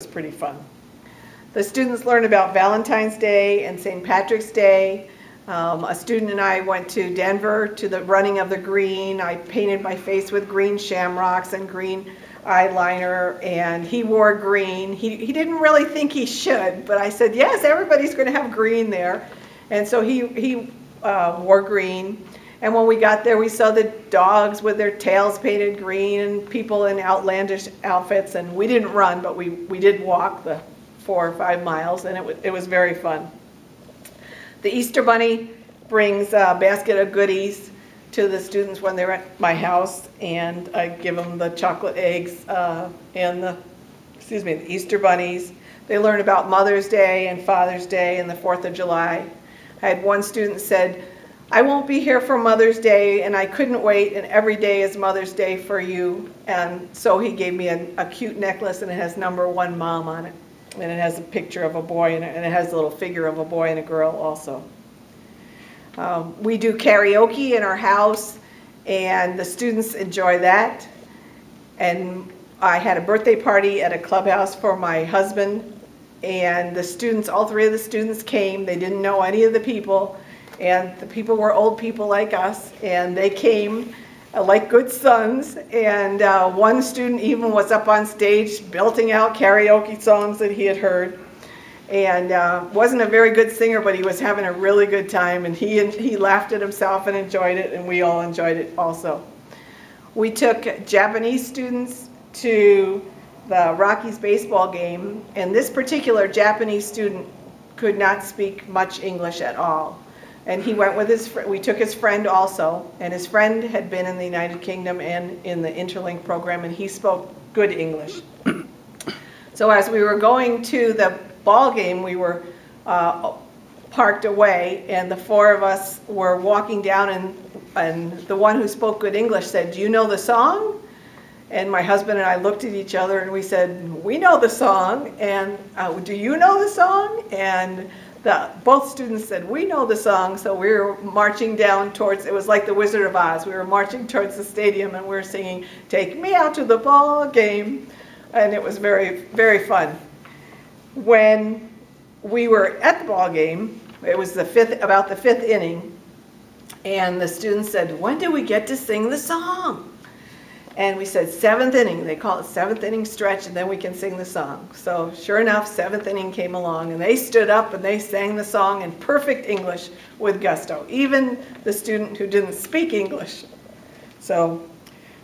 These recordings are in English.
was pretty fun. The students learned about Valentine's Day and St. Patrick's Day. A student and I went to Denver to the running of the green. I painted my face with green shamrocks and green eyeliner, and he wore green. He didn't really think he should, but I said, yes, everybody's going to have green there. And so he wore green. And when we got there, we saw the dogs with their tails painted green and people in outlandish outfits. And we didn't run, but we did walk the 4 or 5 miles, and it was very fun. The Easter Bunny brings a basket of goodies to the students when they're at my house, and I give them the chocolate eggs and the Easter bunnies. They learn about Mother's Day and Father's Day and the 4th of July. I had one student said, I won't be here for Mother's Day, and I couldn't wait, and every day is Mother's Day for you. And so he gave me a cute necklace, and it has #1 Mom on it. And it has a picture of a boy, and it has a little figure of a boy and a girl also. We do karaoke in our house, and the students enjoy that. And I had a birthday party at a clubhouse for my husband, and the students, all 3 of the students came. They didn't know any of the people, and the people were old people like us, and they came like good sons. And one student even was up on stage belting out karaoke songs that he had heard, and wasn't a very good singer, but he was having a really good time, and he laughed at himself and enjoyed it, and we all enjoyed it also. We took Japanese students to the Rockies baseball game, and this particular Japanese student could not speak much English at all. And he went with we took his friend also, and his friend had been in the United Kingdom and in the INTERLINK program, and he spoke good English. So as we were going to the ball game, we were parked away, and the 4 of us were walking down, and the one who spoke good English said, do you know the song? And my husband and I looked at each other, and we said, we know the song, and do you know the song? And both students said, we know the song. So we were marching down towards, it was like the Wizard of Oz. We were marching towards the stadium, and we were singing, take me out to the ball game. And it was very, very fun. When we were at the ball game, it was about the 5th inning, and the students said, when do we get to sing the song? And we said 7th inning. They call it 7th inning stretch, and then we can sing the song. So sure enough, 7th inning came along, and they stood up and they sang the song in perfect English with gusto, even the student who didn't speak English. So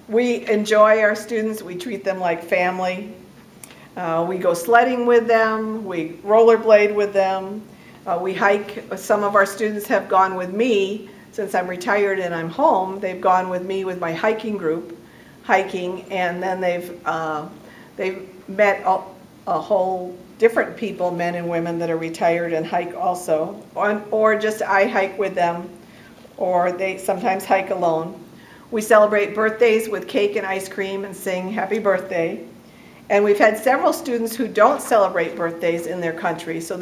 we enjoy our students. We treat them like family. We go sledding with them. We rollerblade with them. We hike. Some of our students have gone with me. Since I'm retired and I'm home, they've gone with me with my hiking group, and then they've met a whole different people, men and women that are retired and hike also, or just I hike with them, or they sometimes hike alone. We celebrate birthdays with cake and ice cream and sing happy birthday. And we've had several students who don't celebrate birthdays in their country. So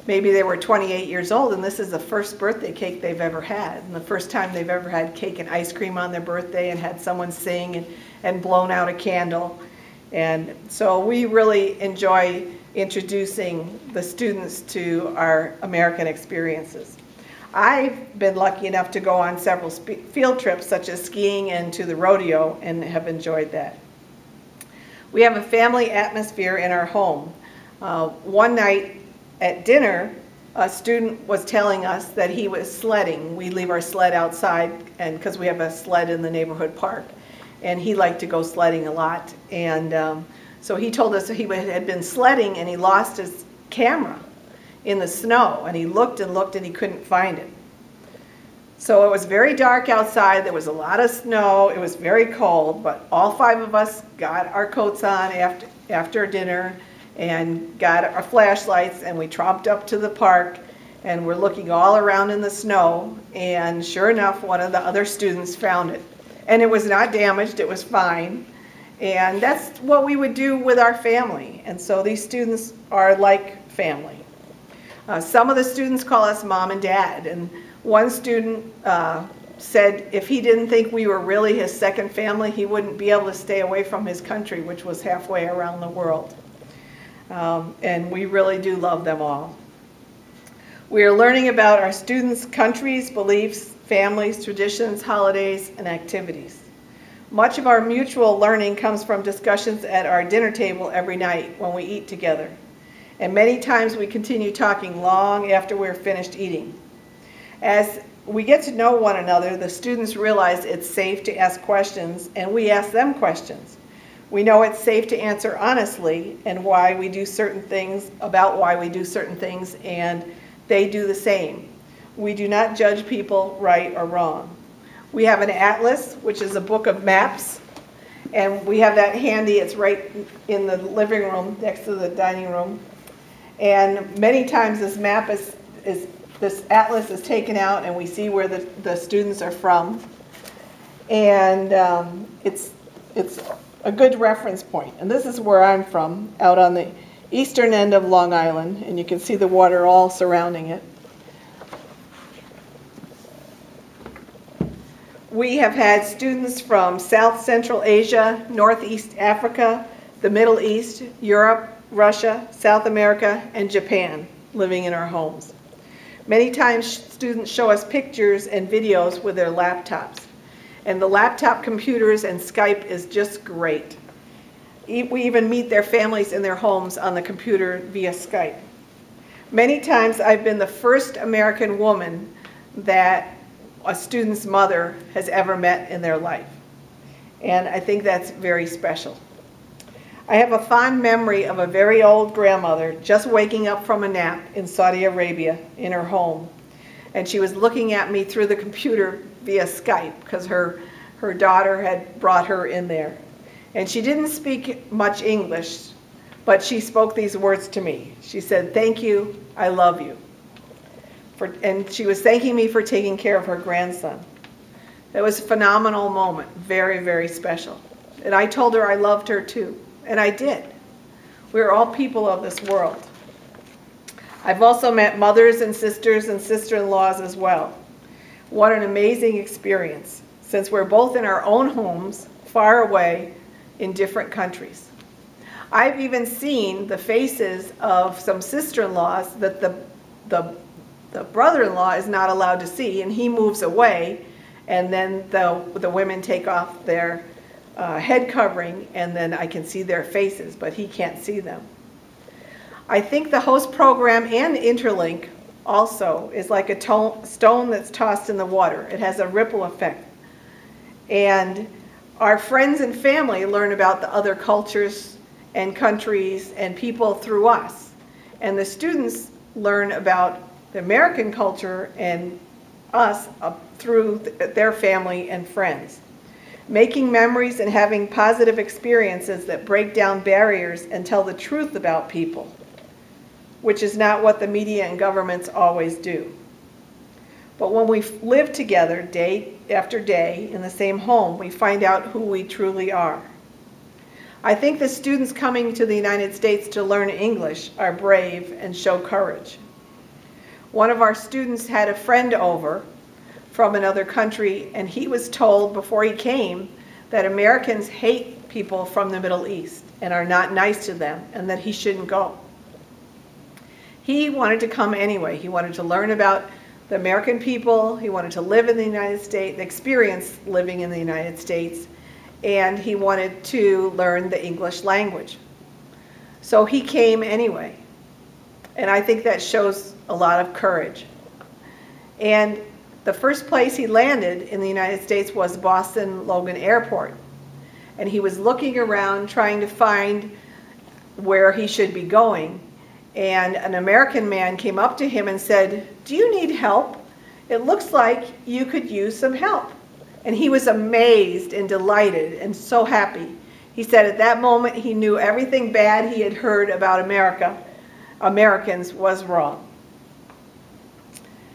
maybe they were 28 years old, and this is the first birthday cake they've ever had, and the first time they've ever had cake and ice cream on their birthday and had someone sing and blown out a candle. And so we really enjoy introducing the students to our American experiences. I've been lucky enough to go on several field trips, such as skiing and to the rodeo, and have enjoyed that. We have a family atmosphere in our home. One night at dinner, a student was telling us that he was sledding. We leave our sled outside, and because we have a sled in the neighborhood park, and he liked to go sledding a lot. And so he told us that he had been sledding, and he lost his camera in the snow, and he looked and looked, and he couldn't find it. So it was very dark outside. There was a lot of snow. It was very cold, but all 5 of us got our coats on after dinner and got our flashlights, and we tromped up to the park, and we're looking all around in the snow, and sure enough, one of the other students found it. And it was not damaged. It was fine. And that's what we would do with our family. And so these students are like family. Some of the students call us Mom and Dad, and one student said if he didn't think we were really his second family, he wouldn't be able to stay away from his country, which was halfway around the world. and we really do love them all. We are learning about our students' countries, beliefs, families, traditions, holidays, and activities. Much of our mutual learning comes from discussions at our dinner table every night when we eat together. And many times we continue talking long after we're finished eating. As we get to know one another, the students realize it's safe to ask questions, and we ask them questions. We know it's safe to answer honestly and why we do certain things, about why we do certain things, and they do the same. We do not judge people right or wrong. We have an atlas, which is a book of maps, and we have that handy. It's right in the living room next to the dining room. And many times this map this atlas is taken out and we see where the students are from. And it's a good reference point. And this is where I'm from, out on the eastern end of Long Island, and you can see the water all surrounding it. We have had students from South Central Asia, Northeast Africa, the Middle East, Europe, Russia, South America, and Japan living in our homes. Many times students show us pictures and videos with their laptops. And the laptop computers and Skype is just great. We even meet their families in their homes on the computer via Skype. Many times I've been the first American woman that a student's mother has ever met in their life. And I think that's very special. I have a fond memory of a very old grandmother just waking up from a nap in Saudi Arabia in her home. And she was looking at me through the computer via Skype because her daughter had brought her in there. And she didn't speak much English, but she spoke these words to me. She said, "Thank you, I love you." And she was thanking me for taking care of her grandson. It was a phenomenal moment, very, very special. And I told her I loved her too, and I did. We're all people of this world. I've also met mothers and sister-in-laws as well. What an amazing experience, since we're both in our own homes, far away, in different countries. I've even seen the faces of some sister-in-laws that the brother-in-law is not allowed to see, and he moves away, and then the women take off their head covering, and then I can see their faces, but he can't see them. I think the host program and INTERLINK also is like a stone that's tossed in the water. It has a ripple effect. And our friends and family learn about the other cultures and countries and people through us. And the students learn about the American culture and us through their family and friends. Making memories and having positive experiences that break down barriers and tell the truth about people, which is not what the media and governments always do. But when we live together day after day in the same home, we find out who we truly are. I think the students coming to the United States to learn English are brave and show courage. One of our students had a friend over from another country, and he was told before he came that Americans hate people from the Middle East and are not nice to them, and that he shouldn't go. He wanted to come anyway. He wanted to learn about the American people. He wanted to live in the United States, experience living in the United States, and he wanted to learn the English language. So he came anyway. And I think that shows a lot of courage. And the first place he landed in the United States was Boston Logan Airport. And he was looking around trying to find where he should be going. And an American man came up to him and said, "Do you need help? It looks like you could use some help." And he was amazed and delighted and so happy. He said at that moment he knew everything bad he had heard about Americans was wrong.